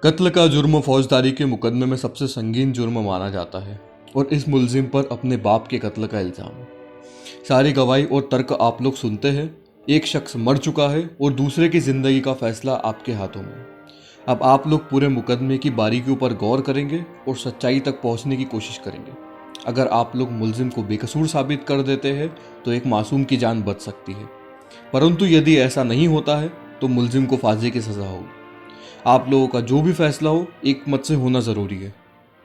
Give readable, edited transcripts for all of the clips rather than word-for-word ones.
कत्ल का जुर्म फौजदारी के मुकदमे में सबसे संगीन जुर्म माना जाता है और इस मुलजिम पर अपने बाप के कत्ल का इल्ज़ाम है। सारी गवाही और तर्क आप लोग सुनते हैं। एक शख्स मर चुका है और दूसरे की ज़िंदगी का फैसला आपके हाथों में है। अब आप लोग पूरे मुकदमे की बारीकियों पर गौर करेंगे और सच्चाई तक पहुंचने की कोशिश करेंगे। अगर आप लोग मुलजिम को बेकसूर साबित कर देते हैं तो एक मासूम की जान बच सकती है, परंतु यदि ऐसा नहीं होता है तो मुलजिम को फांसी की सज़ा होगी। आप लोगों का जो भी फैसला हो एक मत से होना ज़रूरी है।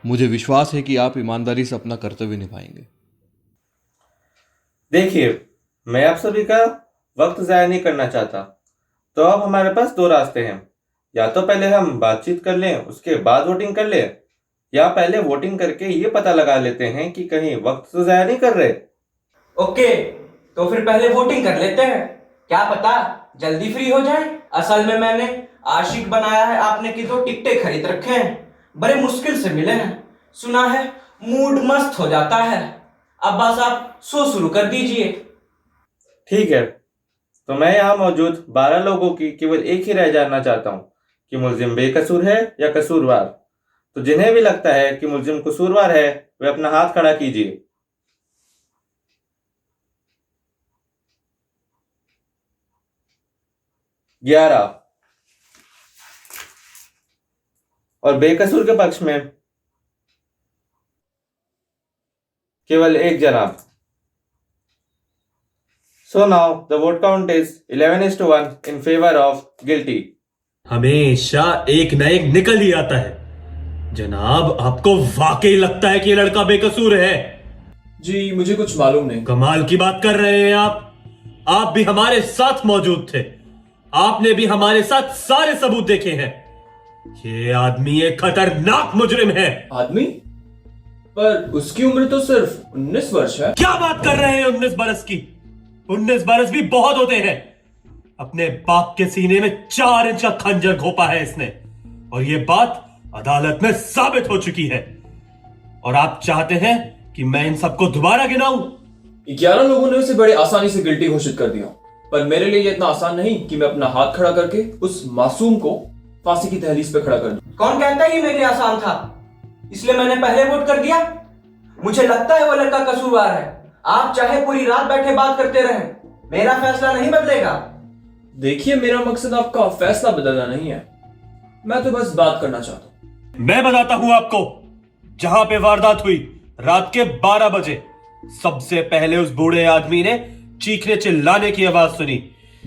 मुझे विश्वास है कि आप ईमानदारी से अपना कर्तव्य निभाएंगे। देखिए, मैं आप सभी का वक्त ज़ाया नहीं करना चाहता, तो अब हमारे पास दो रास्ते हैं। या तो पहले हम बातचीत कर लें, उसके बाद वोटिंग कर लें, या पहले वोटिंग करके ये पता लगा लेते हैं कि कहीं वक्त तो ज़ाया नहीं कर रहे। ओके, तो फिर पहले वोटिंग कर लेते हैं। क्या पता जल्दी फ्री हो जाए। असल में मैंने आशिक बनाया है आपने की तो टिकटें खरीद रखे हैं, बड़े मुश्किल से मिले हैं। सुना है मूड मस्त हो जाता है। अब बस आप शो शुरू कर दीजिए। ठीक है, तो मैं यहाँ मौजूद 12 लोगों की केवल एक ही राय जानना चाहता हूँ कि मुलजिम बेकसूर है या कसूरवार। तो जिन्हें भी लगता है कि मुलजिम कसूरवार है वे अपना हाथ खड़ा कीजिए। ग्यारह। और बेकसूर के पक्ष में केवल एक जनाब। So now the vote count is 11:1 in favor of guilty. हमेशा एक न एक निकल ही आता है। जनाब, आपको वाकई लगता है कि ये लड़का बेकसूर है? जी मुझे कुछ मालूम नहीं। कमाल की बात कर रहे हैं आप भी हमारे साथ मौजूद थे। आपने भी हमारे साथ सारे सबूत देखे हैं। ये आदमी एक खतरनाक मुजरिम है। आदमी? पर उसकी उम्र तो सिर्फ 19 वर्ष है। क्या बात कर रहे हैं 19 बरस की? 19 बरस भी बहुत होते हैं। अपने बाप के सीने में 4 इंच का खंजर घोपा है इसने, और ये बात अदालत में साबित हो चुकी है। और आप चाहते हैं कि मैं इन सबको दोबारा गिनाऊं? 11 लोगों ने उसे बड़े आसानी से गिल्टी घोषित कर दिया, पर मेरे लिए ये इतना आसान नहीं कि मैं अपना हाथ खड़ा करके उस मासूम को फांसी की तहलीज पे खड़ा कर दूं। कौन कहता है ये मेरे लिए आसान था? इसलिए मैंने पहले वोट कर दिया। मुझे लगता है वो लड़का कसूरवार है। आप चाहे पूरी रात बैठे बात करते रहें, मेरा फैसला नहीं बदलेगा। देखिए, मेरा मकसद आपका फैसला बदलना नहीं है, मैं तो बस बात करना चाहता हूं। मैं बताता हूं आपको। जहां पे वारदात हुई रात के 12 बजे सबसे पहले उस बूढ़े आदमी ने चीखने चिल्लाने की आवाज सुनी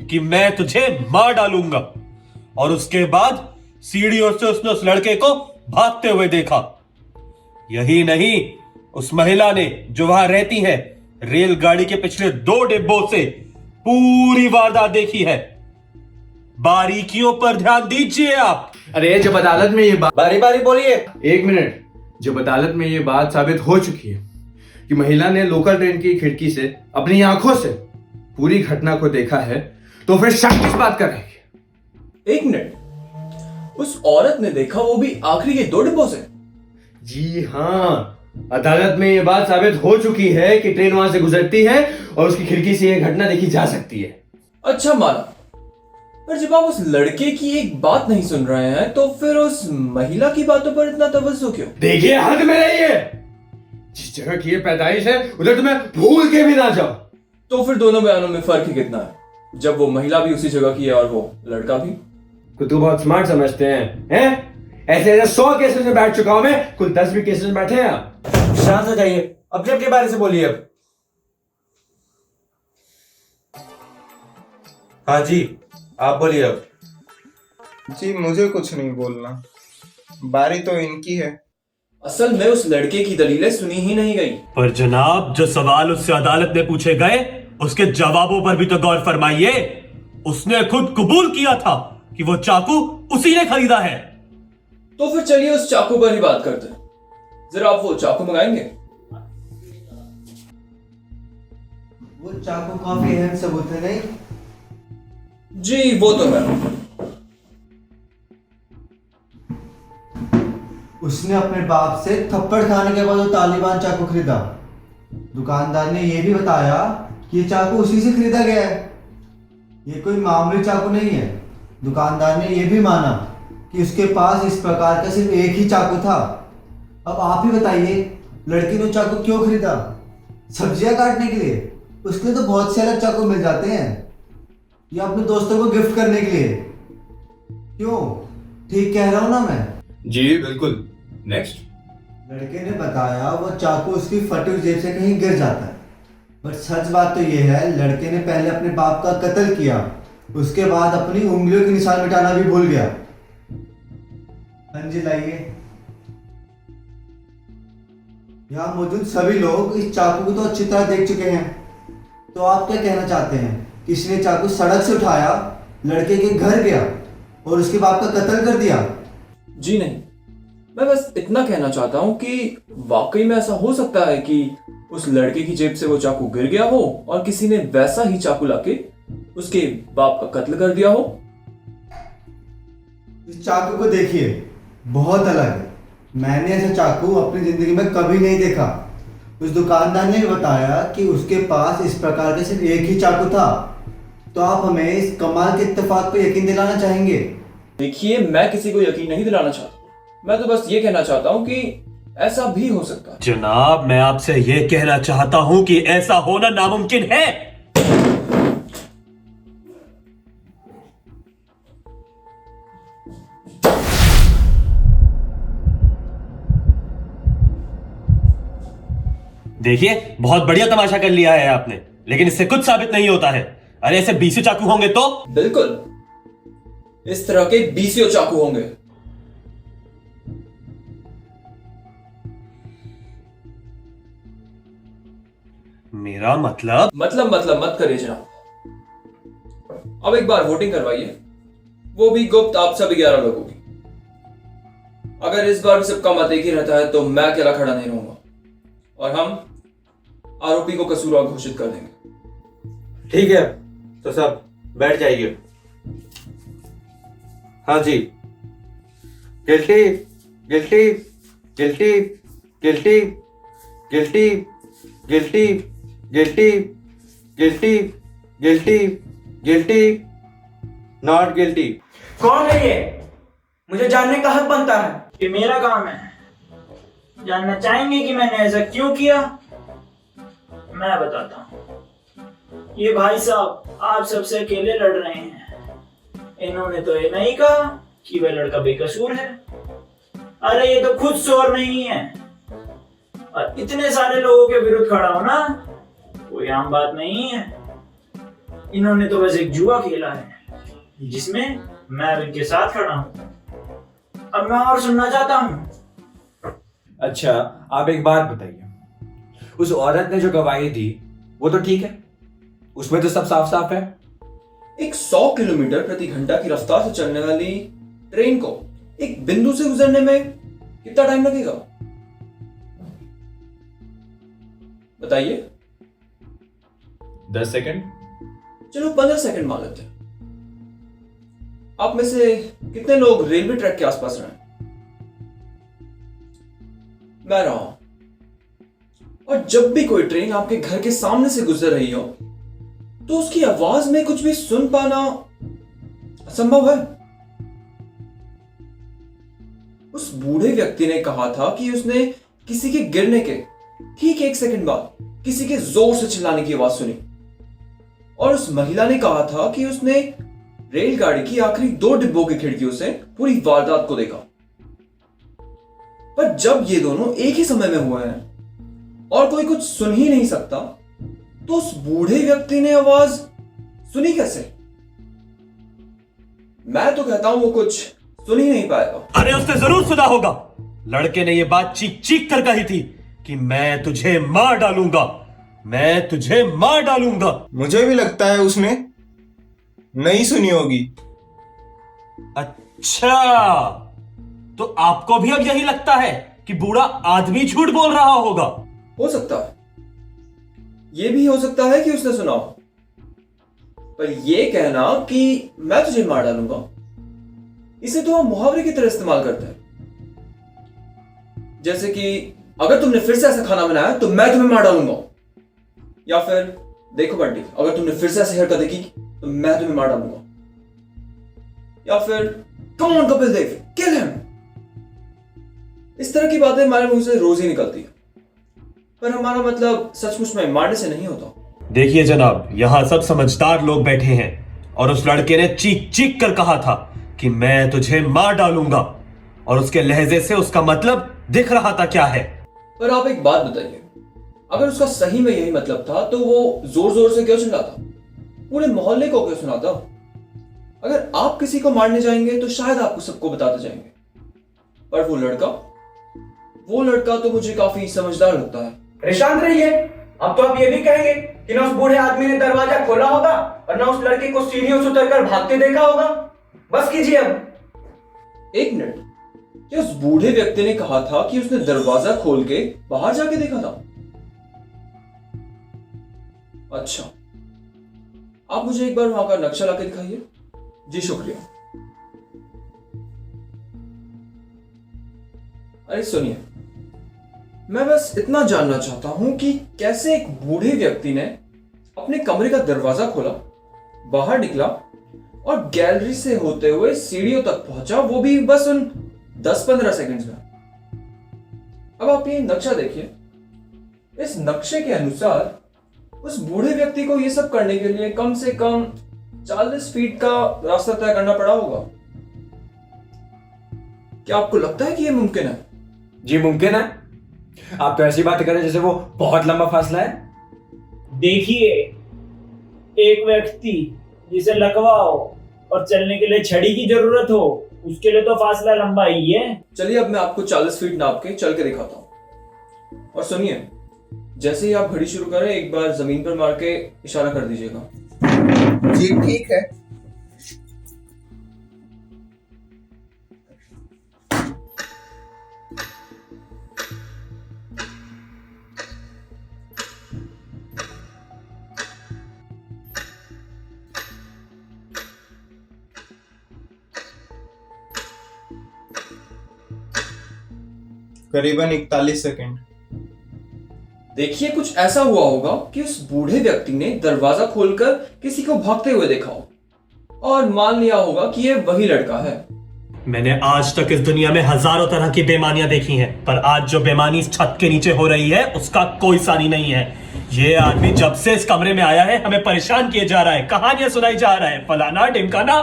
कि मैं तुझे मार डालूंगा, और उसके बाद सीढ़ियों से उसने उस लड़के को भागते हुए देखा। यही नहीं, उस महिला ने जो वहां रहती है रेलगाड़ी के पिछले 2 डिब्बों से पूरी वारदात देखी है। बारीकियों पर ध्यान दीजिए आप। अरे जब अदालत में ये बात, बारी बारी बोलिए। 1 मिनट, जब अदालत में ये बात साबित हो चुकी है कि महिला ने लोकल ट्रेन की खिड़की से अपनी आंखों से पूरी घटना को देखा है, तो फिर शक किस बात का रहेगी? 1 मिनट, उस औरत ने देखा, वो भी आखिरी के 2 डिब्बों से? जी हाँ, अदालत में ये बात साबित हो चुकी है कि ट्रेन वहां से गुजरती है और उसकी खिड़की से यह घटना देखी जा सकती है। अच्छा माना, पर जब आप उस लड़के की एक बात नहीं सुन रहे हैं तो फिर उस महिला की बातों पर इतना तवज्जो क्यों? देखिए, हद में रहिए। जिस जगह की ये पैदाइश है उधर तो मैं भूल के भी ना जाऊं। तो फिर दोनों बयानों में फर्क ही कितना है, जब वो महिला भी उसी जगह की है और वो लड़का भी? खुद को बहुत स्मार्ट समझते हैं? ऐसे 100 केसेस में बैठ चुका हूं मैं, कुल 10 भी केसेस में बैठे हैं आप। शांत हो जाइए, अपने अपने बारे से बोलिए अब। हाँ जी, आप बोलिए अब। जी मुझे कुछ नहीं बोलना, बारी तो इनकी है। असल में उस लड़के की दलीलें सुनी ही नहीं गई। पर जनाब, जो सवाल उससे अदालत में पूछे गए उसके जवाबों पर भी तो गौर फरमाइए। उसने खुद कबूल किया था कि वो चाकू उसी ने खरीदा है। तो फिर चलिए उस चाकू पर ही बात करते हैं। जरा आप वो चाकू मंगाएंगे? वो चाकू काफी अहम सबूत है, नहीं? जी वो तो है। उसने अपने बाप से थप्पड़ खाने के बाद वो तालिबान चाकू खरीदा। दुकानदार ने यह भी बताया कि ये चाकू उसी से खरीदा गया है। ये कोई मामूली चाकू नहीं है। दुकानदार ने यह भी माना कि उसके पास इस प्रकार का सिर्फ एक ही चाकू था। अब आप ही बताइए, लड़की ने चाकू क्यों खरीदा? सब्जियां काटने के लिए? उसके लिए तो बहुत से अलग चाकू मिल जाते हैं। या अपने दोस्तों को गिफ्ट करने के लिए? क्यों, ठीक कह रहा हूं ना मैं? जी बिल्कुल। नेक्स्ट। लड़के ने बताया वो चाकू उसकी फटी हुई जेब से कहीं गिर जाता है। पर सच बात तो ये है, लड़के ने पहले अपने बाप का कत्ल किया, उसके बाद अपनी उंगलियों के निशान मिटाना भी भूल गया। हाँ जी, लाइए। यहाँ मौजूद सभी लोग इस चाकू को तो अच्छी तरह देख चुके हैं। तो आप क्या कहना चाहते हैं? किसी ने चाकू सड़क से उठाया, लड़के के घर गया और उसके बाप का कत्ल कर दिया? जी नहीं, मैं बस इतना कहना चाहता हूँ कि वाकई में ऐसा हो सकता है कि उस लड़के की जेब से वो चाकू गिर गया हो और किसी ने वैसा ही चाकू लाके उसके बाप का कत्ल कर दिया हो। इस चाकू को देखिए, बहुत अलग है। मैंने ऐसा चाकू अपनी जिंदगी में कभी नहीं देखा। उस दुकानदार ने भी बताया कि उसके पास इस प्रकार के सिर्फ एक ही चाकू था। तो आप हमें इस कमाल के इत्तेफाक पर यकीन दिलाना चाहेंगे? देखिए, मैं किसी को यकीन नहीं दिलाना चाहता, मैं तो बस ये कहना चाहता हूँ कि ऐसा भी हो सकता है। जनाब, मैं आपसे यह कहना चाहता हूं कि ऐसा होना नामुमकिन है। देखिए, बहुत बढ़िया तमाशा कर लिया है आपने, लेकिन इससे कुछ साबित नहीं होता है। अरे ऐसे 20 चाकू होंगे तो? बिल्कुल, इस तरह के 20 चाकू होंगे। मेरा मतलब मतलब मत करिए जनाब। अब एक बार वोटिंग करवाइए, वो भी गुप्त, आप सभी 11 लोगों की। अगर इस बार भी सबका मत एक ही रहता है तो मैं अकेला खड़ा नहीं रहूंगा और हम आरोपी को कसूरवार घोषित कर देंगे। ठीक है, तो सब बैठ जाइए। हाँ जी। Guilty, guilty, guilty, guilty, guilty, guilty, guilty, guilty, guilty, guilty, not guilty. कौन है ये? मुझे जानने का हक बनता है। ये मेरा काम है। जानना चाहेंगे कि मैंने ऐसा क्यों किया? मैं बताता हूँ। ये भाई साहब आप सबसे अकेले लड़ रहे हैं। इन्होंने तो ये नहीं कहा कि वह लड़का बेकसूर है। अरे ये तो खुद शोर नहीं है, और इतने सारे लोगों के विरुद्ध खड़ा होना कोई आम बात नहीं है। इन्होंने तो बस एक जुआ खेला है जिसमें मैं अब इनके साथ खड़ा हूँ। अब मैं और सुनना चाहता हूँ। अच्छा, आप एक बात बताइए, उस औरत ने जो गवाही दी वो तो ठीक है, उसमें तो सब साफ साफ है। एक 100 किलोमीटर प्रति घंटा की रफ्तार से चलने वाली ट्रेन को एक बिंदु से गुजरने में कितना टाइम लगेगा बताइए? 10 सेकंड। चलो 15 सेकंड मान लेते हैं। आप में से कितने लोग रेलवे ट्रैक के आसपास रहे? मैं रहा हूं। और जब भी कोई ट्रेन आपके घर के सामने से गुजर रही हो तो उसकी आवाज में कुछ भी सुन पाना असंभव है। उस बूढ़े व्यक्ति ने कहा था कि उसने किसी के गिरने के ठीक 1 सेकंड बाद किसी के जोर से चिल्लाने की आवाज सुनी, और उस महिला ने कहा था कि उसने रेलगाड़ी की आखिरी 2 डिब्बों की खिड़कियों से पूरी वारदात को देखा। पर जब ये दोनों एक ही समय में हुए हैं और कोई कुछ सुन ही नहीं सकता, तो उस बूढ़े व्यक्ति ने आवाज सुनी कैसे? मैं तो कहता हूं वो कुछ सुन ही नहीं पाएगा। अरे उसने जरूर सुना होगा। लड़के ने यह बात चीख चीख कर कही थी कि मैं तुझे मार डालूंगा, मैं तुझे मार डालूंगा। मुझे भी लगता है उसने नहीं सुनी होगी। अच्छा, तो आपको भी अब यही लगता है कि बूढ़ा आदमी झूठ बोल रहा होगा? हो सकता है, यह भी हो सकता है कि उसने सुना हो, पर यह कहना कि मैं तुझे मार डालूंगा, इसे तो हम मुहावरे की तरह इस्तेमाल करते हैं। जैसे कि अगर तुमने फिर से ऐसा खाना बनाया तो मैं तुम्हें मार डालूंगा, या फिर देखो बंटी, अगर तुमने फिर से ऐसी हरकत की तो मैं तुम्हें मार डालूंगा, या फिर come on Kapil Dev, kill him. इस तरह की बातें हमारे मुंह से रोज ही निकलती है, पर हमारा मतलब सचमुच में मारने से नहीं होता। देखिए जनाब, यहाँ सब समझदार लोग बैठे हैं और उस लड़के ने चीख चीख कर कहा था कि मैं तुझे मार डालूंगा, और उसके लहजे से उसका मतलब दिख रहा था क्या है। पर आप एक बात बताइए, अगर उसका सही में यही मतलब था तो वो जोर जोर से क्यों चिल्लाता, पूरे मोहल्ले को क्यों सुनाता? अगर आप किसी को मारने जाएंगे तो शायद आपको सबको बताते जाएंगे, पर वो लड़का तो मुझे काफी समझदार लगता है। परेशान रहिए, अब तो आप ये भी कहेंगे कि ना उस बूढ़े आदमी ने दरवाजा खोला होगा और ना उस लड़के को सीढ़ियों से उतरकर भागते देखा होगा। बस कीजिए अब। एक मिनट, क्या उस बूढ़े व्यक्ति ने कहा था कि उसने दरवाजा खोल के बाहर जाके देखा था? अच्छा, आप मुझे एक बार वहां का नक्शा लाके दिखाइए। जी शुक्रिया। अरे सुनिए, मैं बस इतना जानना चाहता हूं कि कैसे एक बूढ़े व्यक्ति ने अपने कमरे का दरवाजा खोला, बाहर निकला और गैलरी से होते हुए सीढ़ियों तक पहुंचा, वो भी बस उन 10-15 सेकंड्स में। अब आप ये नक्शा देखिए। इस नक्शे के अनुसार उस बूढ़े व्यक्ति को ये सब करने के लिए कम से कम 40 फीट का रास्ता तय करना पड़ा होगा। क्या आपको लगता है कि यह मुमकिन है? जी मुमकिन है। आप तो ऐसी बात करें जैसे वो बहुत लंबा फासला है। देखिए, एक व्यक्ति जिसे लकवा हो और चलने के लिए छड़ी की जरूरत हो, उसके लिए तो फासला लंबा ही है। चलिए, अब मैं आपको 40 फीट नाप के चल के दिखाता हूं। और सुनिए, जैसे ही आप घड़ी शुरू करें एक बार जमीन पर मार के इशारा कर दीजिएगा। जी ठीक है। करीबन 41 सेकंड। देखिए, कुछ ऐसा हुआ होगा कि उस बूढ़े व्यक्ति ने दरवाजा खोलकर किसी को भागते हुए देखा हो और मान लिया होगा कि यह वही लड़का है। मैंने आज तक इस दुनिया में हजारों तरह की बेमानियां देखी हैं, पर आज जो बेमानी इस छत के नीचे हो रही है उसका कोई सानी नहीं है। ये आदमी जब से इस कमरे में आया है हमें परेशान किए जा रहा है, कहानियां सुनाई जा रहा है, फलाना ढिमकाना।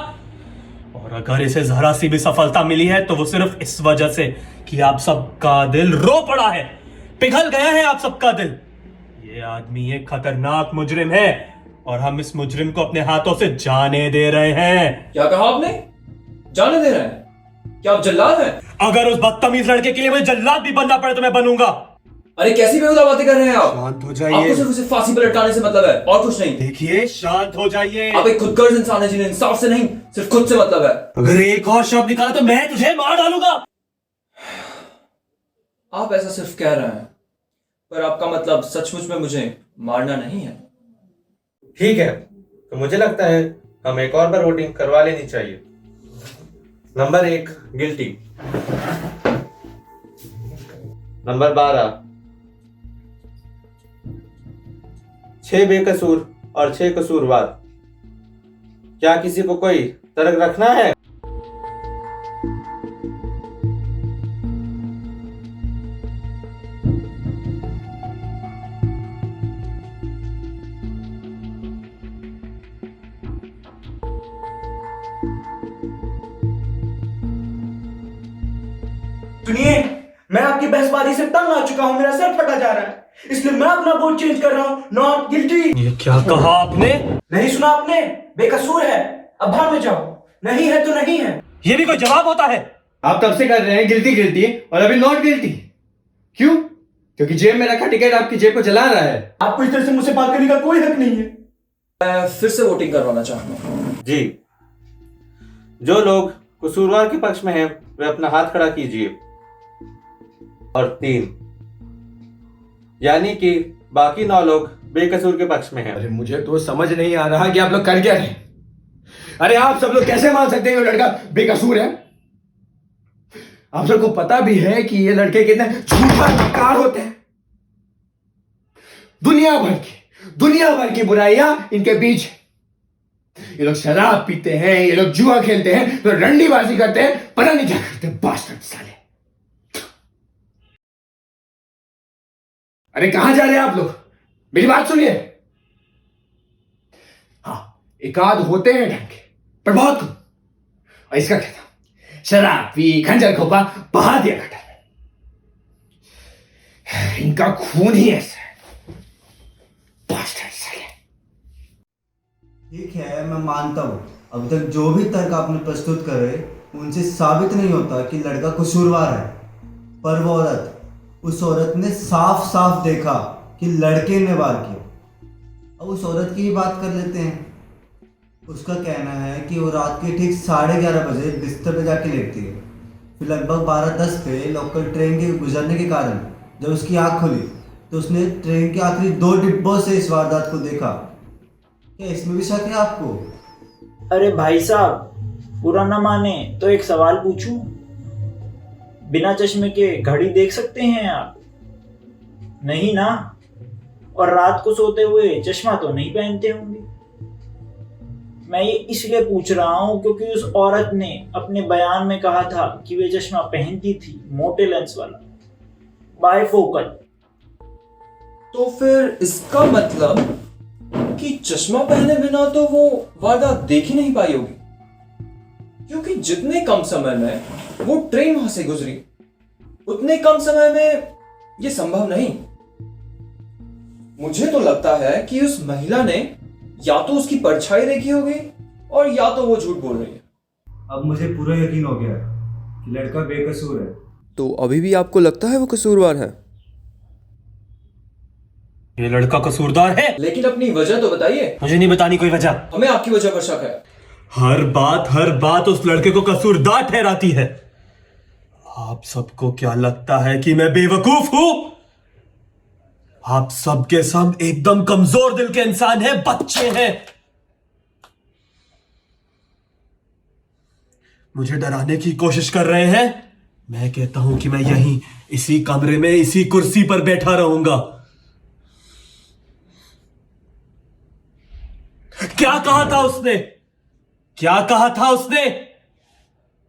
और अगर इसे जरा सी भी सफलता मिली है तो वो सिर्फ इस वजह से कि आप सबका दिल रो पड़ा है, पिघल गया है आप सबका दिल। ये आदमी एक खतरनाक मुजरिम है और हम इस मुजरिम को अपने हाथों से जाने दे रहे हैं। क्या कहा आपने? जाने दे रहे हैं? क्या आप जल्लाद हैं? अगर उस बदतमीज लड़के के लिए मुझे जल्लाद भी बनना पड़े तो मैं बनूंगा। अरे कैसी बेहुदा बातें कर रहे हैं आप? शांत हो जाइए। आपको सिर्फ उसे फांसी पर लटकाने से मतलब है और कुछ नहीं। देखिए, शांत हो जाइए। आप एक खुदगर्ज इंसान है जिन्हें इंसाफ से नहीं सिर्फ खुद से मतलब है। अगर एक और शब्द निकाला तो मैं तुझे मार डालूंगा। आप ऐसा सिर्फ कह रहे हैं, पर आपका मतलब सचमुच में मुझे मारना नहीं है। ठीक है, तो मुझे लगता है हम एक और बार वोटिंग करवा लेनी चाहिए। नंबर 1 गिल्टी, नंबर 12 6 बेकसूर और 6 कसूरवार। क्या किसी को कोई तर्क रखना है? सुनिए, मैं आपकी बहसबाजी से तंग आ चुका हूं, मेरा सर फटा जा रहा है, इसलिए मैं अपना वोट चेंज कर रहा हूं। Not guilty. ये क्या कहा आपने? नहीं सुना आपने? बेकसूर है, अब बाहर में जाओ। नहीं है तो नहीं है। ये भी कोई जवाब होता है? आप तब से कर रहे हैं गिल्टी गिल्टी और अभी नॉट गिल्टी। क्यों? क्योंकि जेब में रखा टिकट आपकी जेब को जला रहा है। आपको इस तरह से मुझसे बात करने का कोई हक नहीं है। मैं फिर से वोटिंग करवाना चाहता हूँ। जी, जो लोग कसूरवार के पक्ष में हैं वे अपना हाथ खड़ा कीजिए। और 3, यानी कि बाकी 9 लोग बेकसूर के पक्ष में हैं। अरे मुझे तो समझ नहीं आ रहा कि आप लोग कर क्या रहे हैं। अरे आप सब लोग कैसे मान सकते हैं ये लड़का बेकसूर है? आप सबको पता भी है कि ये लड़के कितने झूठा कार होते हैं। दुनिया भर की बुराइयां इनके बीच। ये लोग शराब पीते हैं, ये लोग जुआ खेलते हैं, तो रंडीबाजी करते हैं, पता नहीं क्या करते हैं, बास्टर्ड साले। अरे कहां जा रहे हैं आप लोग? मेरी बात सुनिए। हाँ, एक आध होते हैं ढंग के, पर बहुत कम। और इसका क्या था? शराब पी, खंजर खोपा, बहा दिया गटर में। इनका खून ही ऐसा है, बास्टर्ड साले। ठीक है, मैं मानता हूँ अभी तक जो भी तर्क आपने प्रस्तुत करे उनसे साबित नहीं होता कि लड़का कसूरवार है, पर वो औरत, उस औरत ने साफ साफ देखा कि लड़के ने वार किया। अब उस औरत की ही बात कर लेते हैं। उसका कहना है कि वो रात के ठीक 11:30 बजे बिस्तर पे जाके लेटती है। फिर लगभग 12:10 पे लोकल ट्रेन के गुजरने के कारण जब उसकी आँख खुली तो उसने ट्रेन के आखिरी 2 डिब्बों से इस वारदात को देखा। क्या इसमें भी शक है आपको? अरे भाई साहब, बुरा ना माने तो एक सवाल पूछूं? बिना चश्मे के घड़ी देख सकते हैं आप? नहीं ना? और रात को सोते हुए चश्मा तो नहीं पहनते होंगे। मैं ये इसलिए पूछ रहा हूं क्योंकि उस औरत ने अपने बयान में कहा था कि वे चश्मा पहनती थी, मोटे लेंस वाला, बायफोकल। तो फिर इसका मतलब कि चश्मा पहने बिना तो वो वारदात देख ही नहीं पाई होगी, क्योंकि जितने कम समय में वो ट्रेन वहां से गुजरी उतने कम समय में ये संभव नहीं। मुझे तो लगता है कि उस महिला ने या तो उसकी परछाई देखी होगी और या तो वो झूठ बोल रही है। अब मुझे पूरा यकीन हो गया कि लड़का बेकसूर है। तो अभी भी आपको लगता है वो कसूरवार है? ये लड़का कसूरदार है। लेकिन अपनी वजह तो बताइए। मुझे नहीं बतानी कोई वजह। हमें आपकी वजह पर शक है। हर बात उस लड़के को कसूरदार ठहराती है। आप सबको क्या लगता है कि मैं बेवकूफ हूं? आप सबके सब एकदम कमजोर दिल के इंसान हैं, बच्चे हैं। मुझे डराने की कोशिश कर रहे हैं। मैं कहता हूं कि मैं यहीं इसी कमरे में इसी कुर्सी पर बैठा रहूंगा। क्या कहा था उसने? क्या कहा था उसने?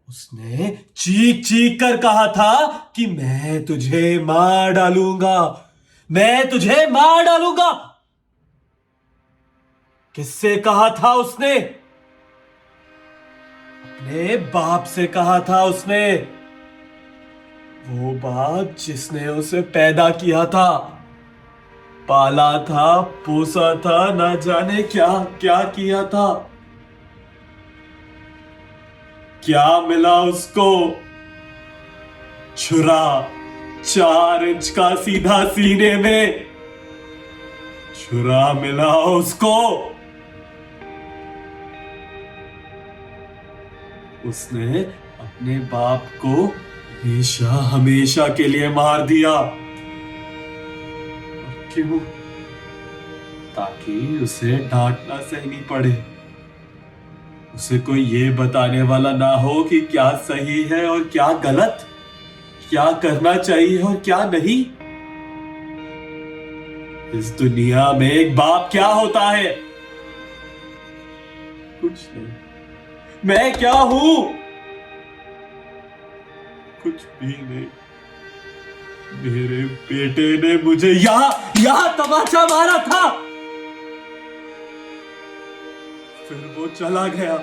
उसने चीख चीख कर कहा था कि मैं तुझे मार डालूंगा, मैं तुझे मार डालूंगा। किससे कहा था उसने? अपने बाप से कहा था उसने। वो बाप जिसने उसे पैदा किया था, पाला था, पोसा था, ना जाने क्या क्या किया था। क्या मिला उसको? छुरा 4 इंच का सीधा सीने में। छुरा मिला उसको। उसने अपने बाप को हमेशा हमेशा के लिए मार दिया। और क्यों? ताकि उसे डांटना सहनी पड़े, उसे कोई ये बताने वाला ना हो कि क्या सही है और क्या गलत, क्या करना चाहिए और क्या नहीं। इस दुनिया में एक बाप क्या होता है? कुछ नहीं। मैं क्या हूं? कुछ भी नहीं। मेरे बेटे ने मुझे यहां तमाचा मारा था, फिर वो चला गया।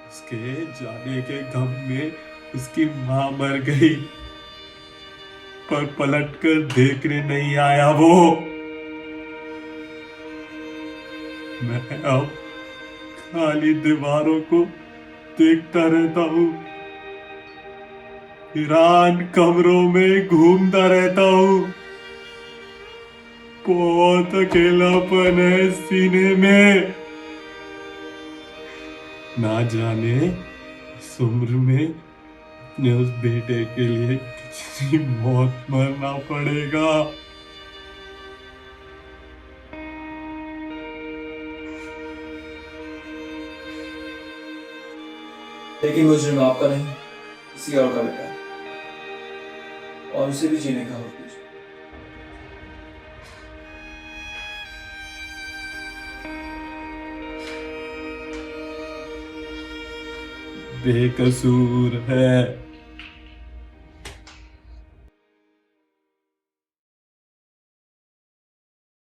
उसके जाने के गम में उसकी मां मर गई, पर पलटकर देखने नहीं आया वो। मैं अब खाली दीवारों को देखता रहता हूं, वीरान कमरों में घूमता रहता हूं। बहुत अकेलापन है सीने में। ना जाने इस उम्र में अपने उस बेटे के लिए किसी मौत मरना पड़ेगा। लेकिन वो जुर्म आपका नहीं, किसी और का बेटा है, और उसे भी जीने का हक दीजिए। बेकसूर है।